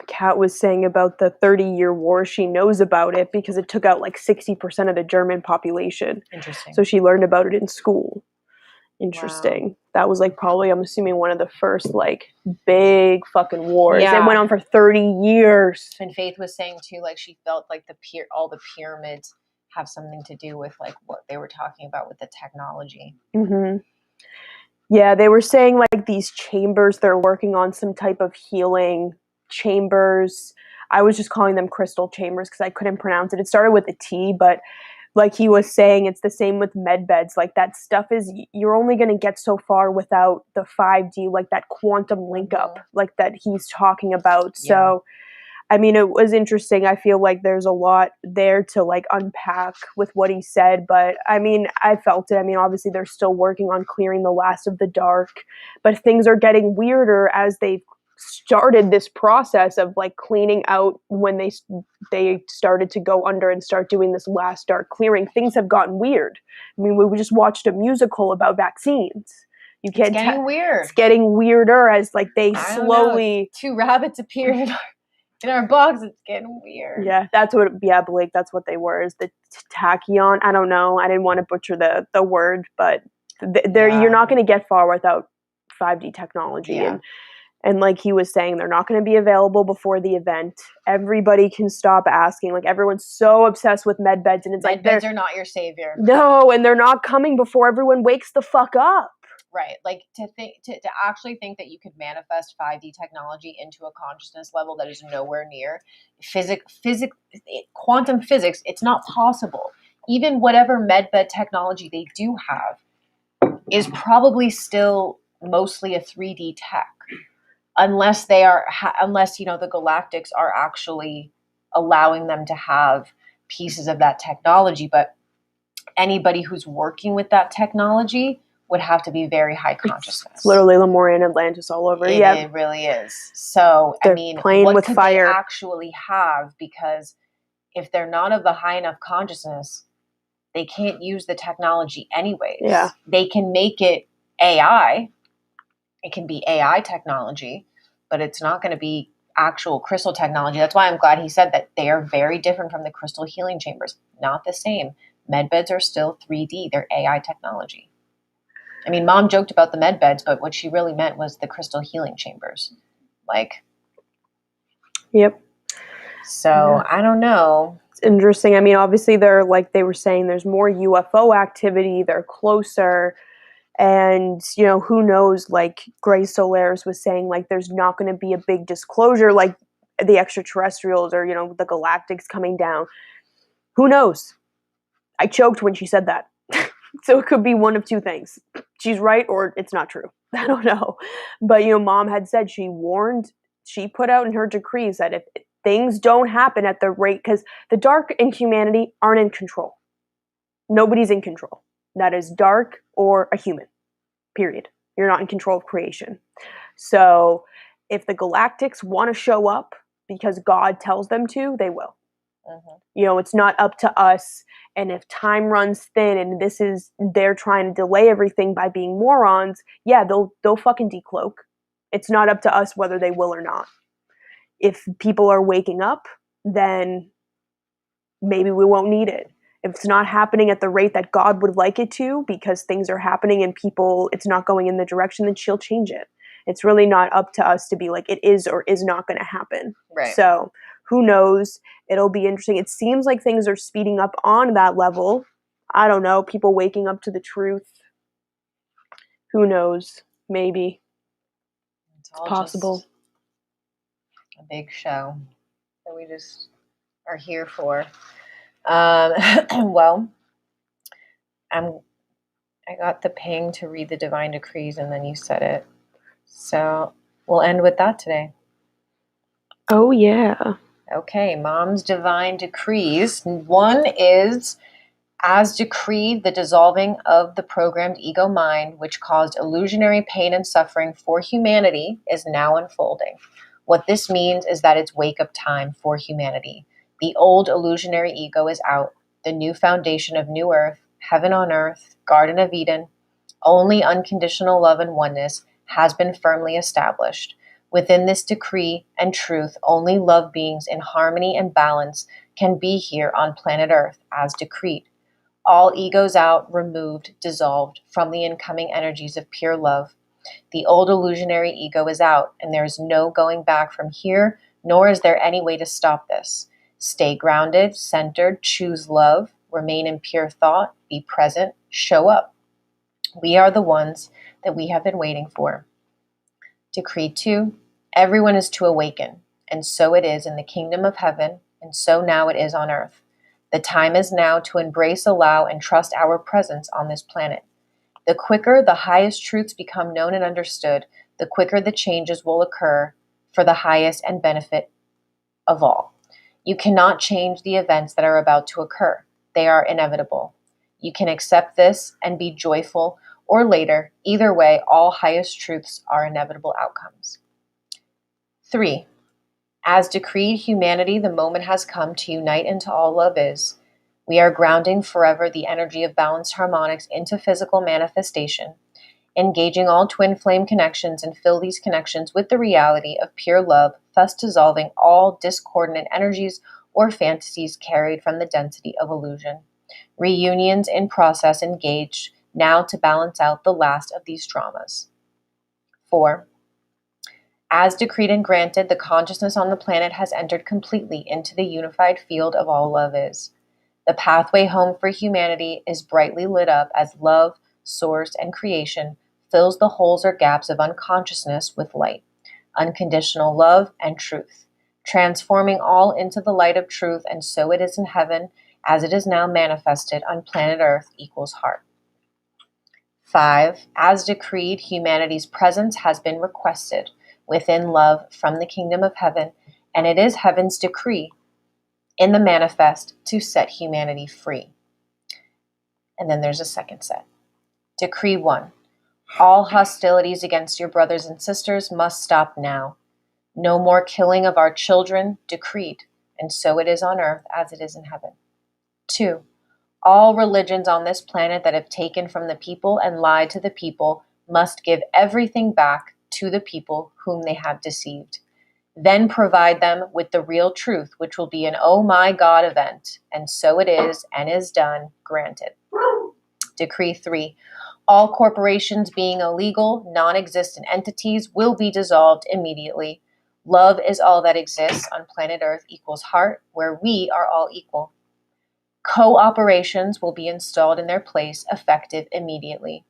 Kat was saying about the 30-year war. She knows about it because it took out like 60% of the German population. Interesting. So she learned about it in school. Interesting. Wow. That was like probably, I'm assuming, one of the first like big fucking wars. Yeah. It went on for 30 years. And Faith was saying too, like she felt like all the pyramids have something to do with like what they were talking about with the technology. Yeah, they were saying like these chambers, they're working on some type of healing chambers. I was just calling them crystal chambers because I couldn't pronounce it. It started with a T, but like he was saying, it's the same with med beds. Like that stuff is, you're only going to get so far without the 5D, like that quantum link up, like that he's talking about. So, I mean, it was interesting. I feel like there's a lot there to like unpack with what he said, but I mean, I felt it. I mean, obviously they're still working on clearing the last of the dark, but things are getting weirder as they've started this process of like cleaning out. When they started to go under and start doing this last dark clearing, things have gotten weird. I mean, we just watched a musical about vaccines. You can't It's getting weird. It's getting weirder as like they slowly. Two rabbits appeared in our box. It's getting weird. Yeah, that's what. Yeah, Blake, that's what they were. Is the tachyon? I don't know. I didn't want to butcher the word, but you're not going to get far without 5D technology. And like he was saying, they're not going to be available before the event. Everybody can stop asking. Like everyone's so obsessed with med beds, and it's med beds are not your savior. No, and they're not coming before everyone wakes the fuck up. Right. Like to actually think that you could manifest 5D technology into a consciousness level that is nowhere near quantum physics. It's not possible. Even whatever medbed technology they do have is probably still mostly a 3D tech. Unless the galactics are actually allowing them to have pieces of that technology. But anybody who's working with that technology would have to be very high consciousness. It's literally Lemurian Atlantis all over. It really is. So, they're playing what with could fire. They actually have? Because if they're not of the high enough consciousness, they can't use the technology anyways. Yeah. They can make it AI. It can be AI technology, but it's not going to be actual crystal technology. That's why I'm glad he said that they are very different from the crystal healing chambers. Not the same. Medbeds are still 3D. They're AI technology. I mean, Mom joked about the medbeds, but what she really meant was the crystal healing chambers. Yep. So, I don't know. It's interesting. I mean, obviously they're like they were saying there's more UFO activity. They're closer. And, who knows, like Grace Solaris was saying, like there's not going to be a big disclosure like the extraterrestrials or, the galactics coming down. Who knows? I choked when she said that. So it could be one of two things. She's right or it's not true. I don't know. But, Mom had said she put out in her decrees that if things don't happen at the rate, because the dark and humanity aren't in control. Nobody's in control. That is dark or a human, period. You're not in control of creation. So if the galactics want to show up because God tells them to, they will. Mm-hmm. It's not up to us. And if time runs thin and they're trying to delay everything by being morons, yeah, they'll fucking decloak. It's not up to us whether they will or not. If people are waking up, then maybe we won't need it. If it's not happening at the rate that God would like it to, because things are happening and it's not going in the direction, then she'll change it. It's really not up to us to be like, it is or is not going to happen. Right. So who knows? It'll be interesting. It seems like things are speeding up on that level. I don't know. People waking up to the truth. Who knows? Maybe. It's possible. A big show that we just are here for. Well, I got the ping to read the divine decrees and then you said it. So we'll end with that today. Oh, yeah. Okay, Mom's divine decrees. One is, as decreed, the dissolving of the programmed ego mind, which caused illusionary pain and suffering for humanity, is now unfolding. What this means is that it's wake-up time for humanity. The old illusionary ego is out. The new foundation of new earth, heaven on earth, Garden of Eden, only unconditional love and oneness has been firmly established. Within this decree and truth, only love beings in harmony and balance can be here on planet Earth as decreed. All egos out, removed, dissolved from the incoming energies of pure love. The old illusionary ego is out, and there is no going back from here, nor is there any way to stop this. Stay grounded, centered, choose love, remain in pure thought, be present, show up. We are the ones that we have been waiting for. Decree 2, everyone is to awaken, and so it is in the kingdom of heaven, and so now it is on earth. The time is now to embrace, allow, and trust our presence on this planet. The quicker the highest truths become known and understood, the quicker the changes will occur for the highest and benefit of all. You cannot change the events that are about to occur. They are inevitable. You can accept this and be joyful, or later. Either way, all highest truths are inevitable outcomes. 3. As decreed humanity, the moment has come to unite into all love is. We are grounding forever the energy of balanced harmonics into physical manifestation, engaging all twin flame connections and fill these connections with the reality of pure love, thus dissolving all discordant energies or fantasies carried from the density of illusion. Reunions in process engaged now to balance out the last of these traumas. 4. As decreed and granted, the consciousness on the planet has entered completely into the unified field of all love is. The pathway home for humanity is brightly lit up as love, source, and creation fills the holes or gaps of unconsciousness with light, unconditional love, and truth, transforming all into the light of truth, and so it is in heaven, as it is now manifested on planet Earth equals heart. 5. As decreed, humanity's presence has been requested within love from the kingdom of heaven, and it is heaven's decree in the manifest to set humanity free. And then there's a second set. Decree 1. All hostilities against your brothers and sisters must stop now. No more killing of our children, decreed, and so it is on earth as it is in heaven. 2. All religions on this planet that have taken from the people and lied to the people must give everything back to the people whom they have deceived. Then provide them with the real truth, which will be an oh my God event. And so it is and is done, granted. Decree 3. All corporations being illegal, non-existent entities will be dissolved immediately. Love is all that exists on planet Earth equals heart, where we are all equal. Co-operations will be installed in their place, effective immediately.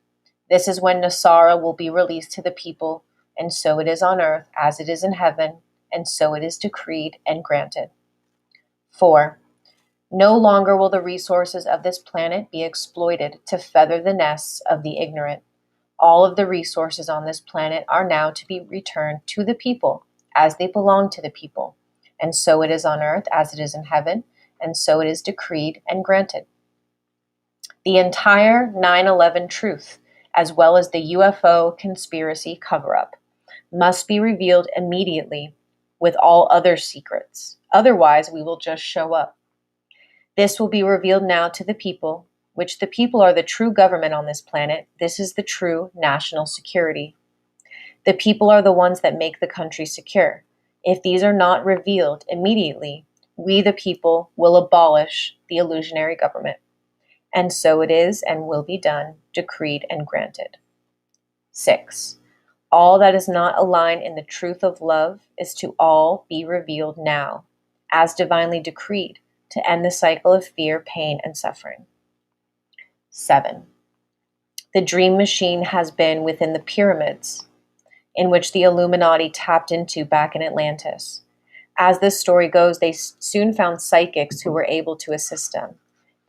This is when Nasara will be released to the people, and so it is on earth as it is in heaven, and so it is decreed and granted. 4. No longer will the resources of this planet be exploited to feather the nests of the ignorant. All of the resources on this planet are now to be returned to the people as they belong to the people, and so it is on earth as it is in heaven, and so it is decreed and granted. The entire 9/11 truth, as well as the UFO conspiracy cover-up, must be revealed immediately with all other secrets. Otherwise, we will just show up. This will be revealed now to the people, which the people are the true government on this planet. This is the true national security. The people are the ones that make the country secure. If these are not revealed immediately, we the people will abolish the illusionary government. And so it is and will be done, decreed and granted. 6. All that is not aligned in the truth of love is to all be revealed now, as divinely decreed, to end the cycle of fear, pain, and suffering. 7. The dream machine has been within the pyramids, in which the Illuminati tapped into back in Atlantis. As this story goes, they soon found psychics who were able to assist them.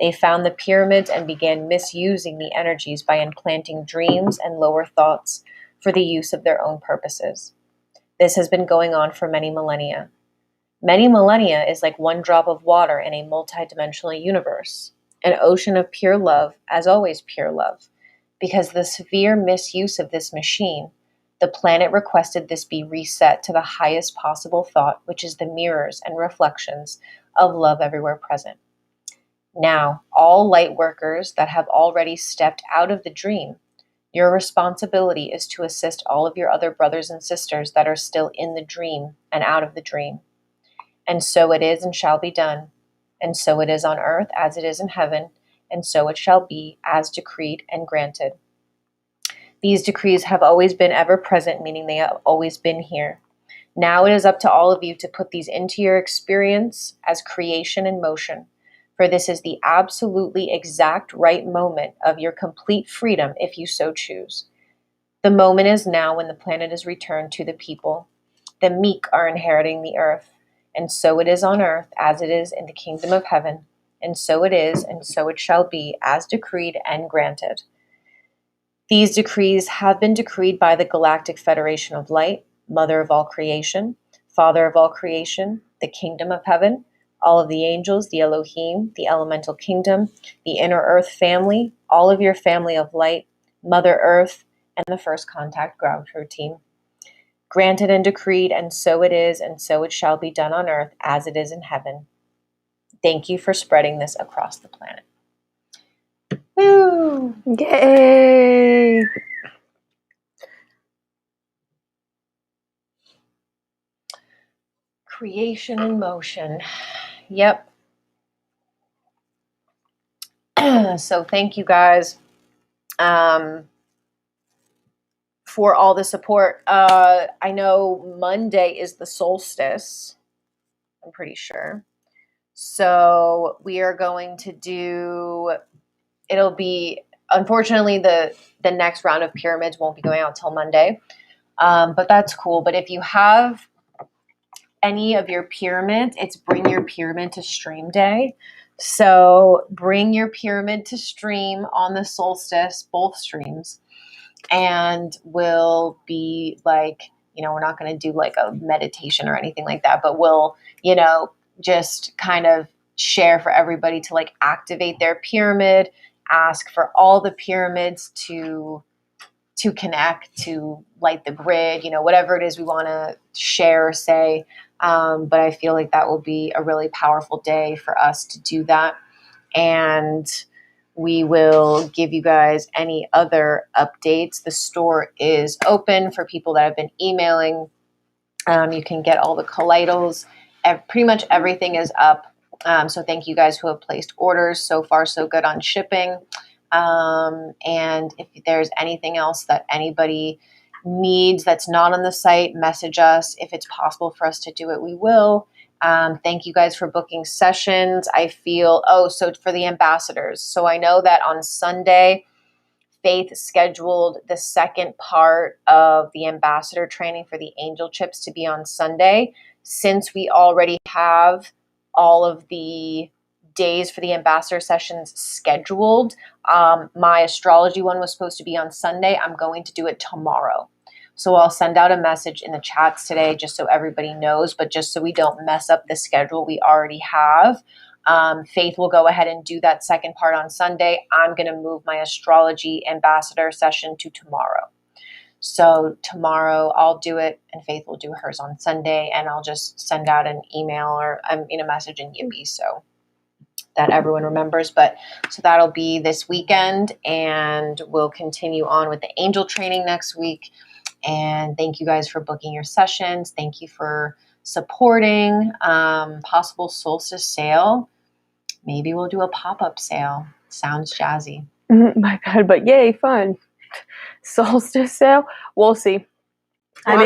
They found the pyramids and began misusing the energies by implanting dreams and lower thoughts for the use of their own purposes. This has been going on for many millennia. Many millennia is like one drop of water in a multidimensional universe, an ocean of pure love, as always pure love. Because the severe misuse of this machine, the planet requested this be reset to the highest possible thought, which is the mirrors and reflections of love everywhere present. Now, all light workers that have already stepped out of the dream, your responsibility is to assist all of your other brothers and sisters that are still in the dream and out of the dream. And so it is and shall be done. And so it is on earth as it is in heaven, and so it shall be as decreed and granted. These decrees have always been ever present, meaning they have always been here. Now it is up to all of you to put these into your experience as creation in motion, for this is the absolutely exact right moment of your complete freedom if you so choose. The moment is now when the planet is returned to the people. The meek are inheriting the earth, and so it is on earth as it is in the kingdom of heaven, and so it is, and so it shall be, as decreed and granted. These decrees have been decreed by the Galactic Federation of Light, Mother of all creation, Father of all creation, the kingdom of heaven, all of the angels, the Elohim, the elemental kingdom, the inner earth family, all of your family of light, Mother Earth, and the first contact ground crew team. Granted and decreed, and so it is, and so it shall be done on earth as it is in heaven. Thank you for spreading this across the planet. Woo! Yay! Creation in motion. Yep. So thank you guys for all the support. I know Monday is the solstice, I'm pretty sure. So we are going to do, it'll be, unfortunately, the next round of pyramids won't be going out till Monday. But that's cool. But if you have any of your pyramids, it's bring your pyramid to stream day. So bring your pyramid to stream on the solstice, both streams, and we'll be like, we're not going to do like a meditation or anything like that, but we'll, just kind of share for everybody to like activate their pyramid, ask for all the pyramids to connect, to light the grid, whatever it is we want to share or say. But I feel like that will be a really powerful day for us to do that. And we will give you guys any other updates. The store is open for people that have been emailing. You can get all the colloidals. Pretty much everything is up. So thank you guys who have placed orders. So far, so good on shipping. And if there's anything else that anybody needs that's not on the site, message us. If it's possible for us to do it, we will. Thank you guys for booking sessions. I feel, so for the ambassadors. So I know that on Sunday, Faith scheduled the second part of the ambassador training for the angel chips to be on Sunday. Since we already have all of the days for the ambassador sessions scheduled, my astrology one was supposed to be on Sunday. I'm going to do it tomorrow. So I'll send out a message in the chats today just so everybody knows, but just so we don't mess up the schedule we already have. Faith will go ahead and do that second part on Sunday. I'm going to move my astrology ambassador session to tomorrow. So tomorrow I'll do it and Faith will do hers on Sunday, and I'll just send out an email or a message in Yippee so that everyone remembers. But so that'll be this weekend, and we'll continue on with the angel training next week. And thank you guys for booking your sessions. Thank you for supporting. Possible solstice sale. Maybe we'll do a pop-up sale. Sounds jazzy. My God, but yay, fun. Solstice sale? We'll see. I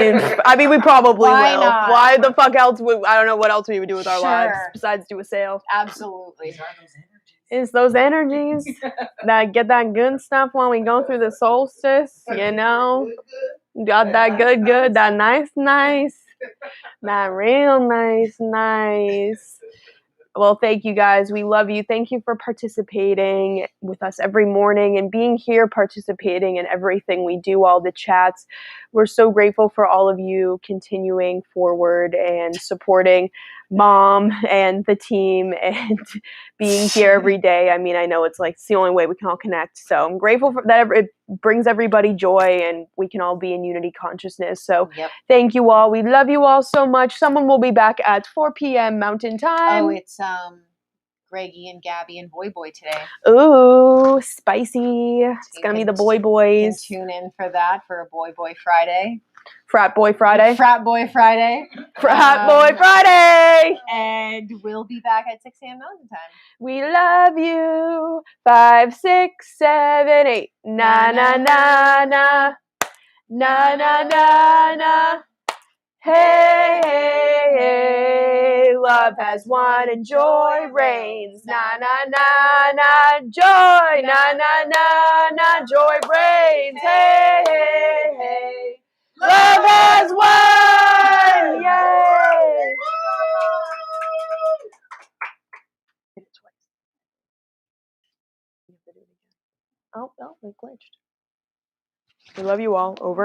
mean, we probably Why will. not? Why the fuck else I don't know what else we would do with our lives besides do a sale. Absolutely. It's those energies that get that good stuff when we go through the solstice, Got that good, that nice, that real nice. Well, thank you guys. We love you. Thank you for participating with us every morning and being here participating in everything we do, all the chats. We're so grateful for all of you continuing forward and supporting Mom and the team and being here every day. I mean, I know it's the only way we can all connect. So I'm grateful for that. It brings everybody joy and we can all be in unity consciousness. So Thank you all. We love you all so much. Someone will be back at 4 p.m. Mountain Time. Oh, it's Greggy and Gabby and Boy today. Ooh, spicy. It's going to be the boys. You can tune in for that for a Boy Friday. Frat Boy Friday. Frat Boy Friday. Frat Boy Friday. And we'll be back at 6 a.m. Mountain Time. We love you. 5, 6, 7, 8. Na na na na. Na na na na. Hey, hey, hey. Love has won and joy reigns. Na na na na. Joy. Na na na na. Joy reigns. Hey, hey, hey. Love has won! Yay! Oh, we glitched. We love you all. Over.